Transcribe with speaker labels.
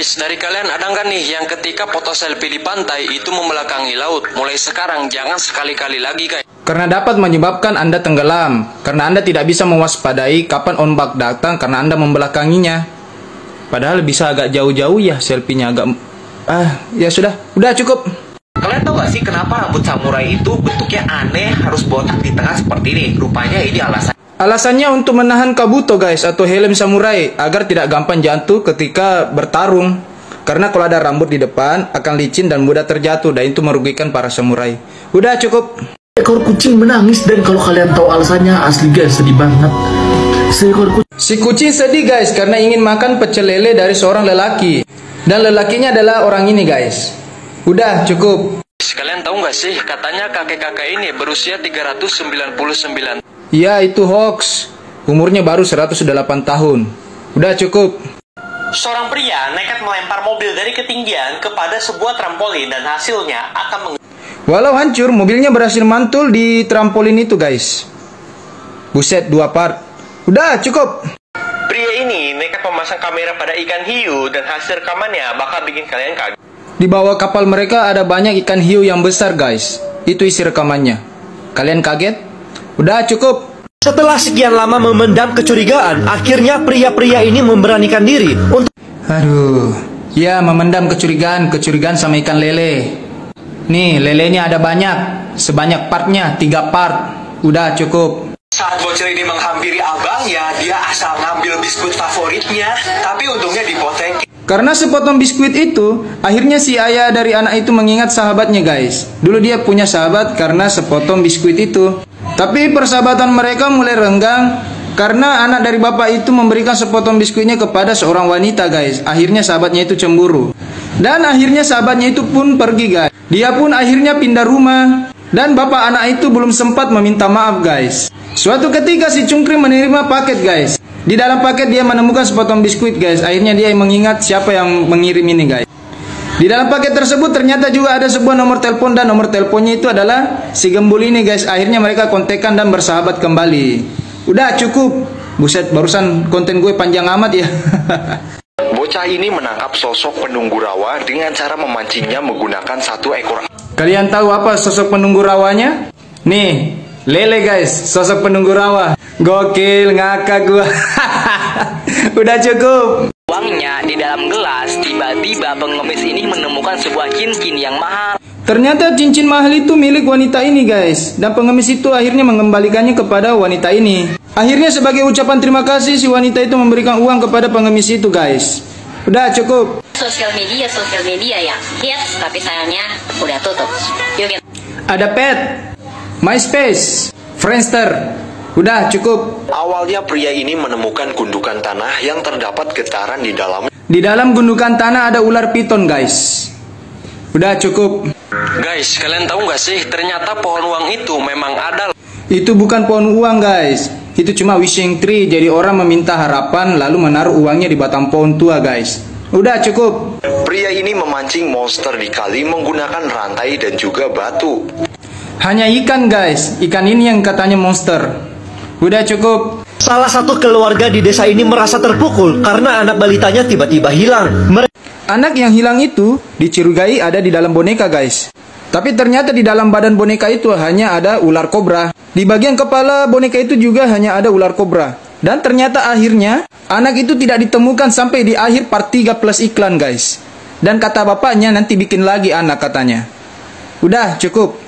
Speaker 1: Guys, dari kalian ada nggak nih yang ketika foto selfie di pantai itu membelakangi laut? Mulai sekarang jangan sekali-kali lagi guys.
Speaker 2: Karena dapat menyebabkan Anda tenggelam. Karena Anda tidak bisa mewaspadai kapan ombak datang karena Anda membelakanginya. Padahal bisa agak jauh-jauh ya selfie-nya agak... ya sudah. Udah cukup.
Speaker 3: Kalian tahu gak sih kenapa rambut samurai itu bentuknya aneh, harus botak di tengah seperti ini? Rupanya ini alasan.
Speaker 2: Alasannya untuk menahan kabuto guys, atau helm samurai, agar tidak gampang jatuh ketika bertarung. Karena kalau ada rambut di depan, akan licin dan mudah terjatuh, dan itu merugikan para samurai. Udah cukup.
Speaker 4: Ekor kucing menangis, dan kalau kalian tahu alasannya, asli guys, sedih banget.
Speaker 2: Si kucing sedih guys, karena ingin makan pecel lele dari seorang lelaki. Dan lelakinya adalah orang ini guys. Udah cukup.
Speaker 1: Kalian tahu nggak sih, katanya kakek-kakek ini berusia 399.
Speaker 2: Ya, itu hoax. Umurnya baru 108 tahun. Udah cukup.
Speaker 3: Seorang pria nekat melempar mobil dari ketinggian kepada sebuah trampolin dan hasilnya akan
Speaker 2: Walau hancur, mobilnya berhasil mantul di trampolin itu guys. Buset, 2 part. Udah cukup.
Speaker 3: Pria ini nekat memasang kamera pada ikan hiu dan hasil rekamannya bakal bikin kalian kaget.
Speaker 2: Di bawah kapal mereka ada banyak ikan hiu yang besar guys. Itu isi rekamannya. Kalian kaget? Udah cukup.
Speaker 5: Setelah sekian lama memendam kecurigaan, akhirnya pria-pria ini memberanikan diri untuk...
Speaker 2: Aduh, ya memendam kecurigaan sama ikan lele. Nih, lelenya ada banyak. Sebanyak partnya, 3 part. Udah cukup.
Speaker 3: Saat bocil ini menghampiri abangnya, dia asal ngambil biskuit favoritnya, tapi untungnya dipotek.
Speaker 2: Karena sepotong biskuit itu, akhirnya si ayah dari anak itu mengingat sahabatnya guys. Dulu dia punya sahabat karena sepotong biskuit itu. Tapi persahabatan mereka mulai renggang karena anak dari bapak itu memberikan sepotong biskuitnya kepada seorang wanita guys. Akhirnya sahabatnya itu cemburu. Dan akhirnya sahabatnya itu pun pergi guys. Dia pun akhirnya pindah rumah. Dan bapak anak itu belum sempat meminta maaf guys. Suatu ketika si cungkring menerima paket guys. Di dalam paket dia menemukan sepotong biskuit guys. Akhirnya dia mengingat siapa yang mengirim ini guys. Di dalam paket tersebut ternyata juga ada sebuah nomor telepon, dan nomor teleponnya itu adalah si gembul ini guys. Akhirnya mereka kontekan dan bersahabat kembali. Udah cukup. Buset, barusan konten gue panjang amat ya.
Speaker 3: Bocah ini menangkap sosok penunggu rawa dengan cara memancingnya menggunakan 1 ekor.
Speaker 2: Kalian tahu apa sosok penunggu rawanya? Nih, lele guys, sosok penunggu rawa. Gokil, ngakak gua. Udah cukup.
Speaker 6: Uangnya di dalam gelas, tiba-tiba pengemis ini menemukan sebuah cincin yang mahal.
Speaker 2: Ternyata cincin mahal itu milik wanita ini guys. Dan pengemis itu akhirnya mengembalikannya kepada wanita ini. Akhirnya sebagai ucapan terima kasih, si wanita itu memberikan uang kepada pengemis itu guys. Udah cukup.
Speaker 7: Sosial media ya hits, tapi sayangnya udah tutup. Yuk kita...
Speaker 2: Ada Pet, MySpace, Friendster. Udah cukup.
Speaker 3: Awalnya pria ini menemukan gundukan tanah yang terdapat getaran di dalamnya.
Speaker 2: Di dalam gundukan tanah ada ular piton guys. Udah cukup.
Speaker 1: Guys, kalian tahu nggak sih, ternyata pohon uang itu memang ada.
Speaker 2: Itu bukan pohon uang guys. Itu cuma wishing tree. Jadi orang meminta harapan lalu menaruh uangnya di batang pohon tua guys. Udah cukup.
Speaker 3: Pria ini memancing monster di kali menggunakan rantai dan juga batu.
Speaker 2: Hanya ikan guys. Ikan ini yang katanya monster. Udah cukup.
Speaker 5: Salah satu keluarga di desa ini merasa terpukul karena anak balitanya tiba-tiba hilang.
Speaker 2: Anak yang hilang itu dicurigai ada di dalam boneka guys. Tapi ternyata di dalam badan boneka itu hanya ada ular kobra. Di bagian kepala boneka itu juga hanya ada ular kobra. Dan ternyata akhirnya anak itu tidak ditemukan sampai di akhir part 3 plus iklan guys. Dan kata bapaknya nanti bikin lagi anak katanya. Udah cukup.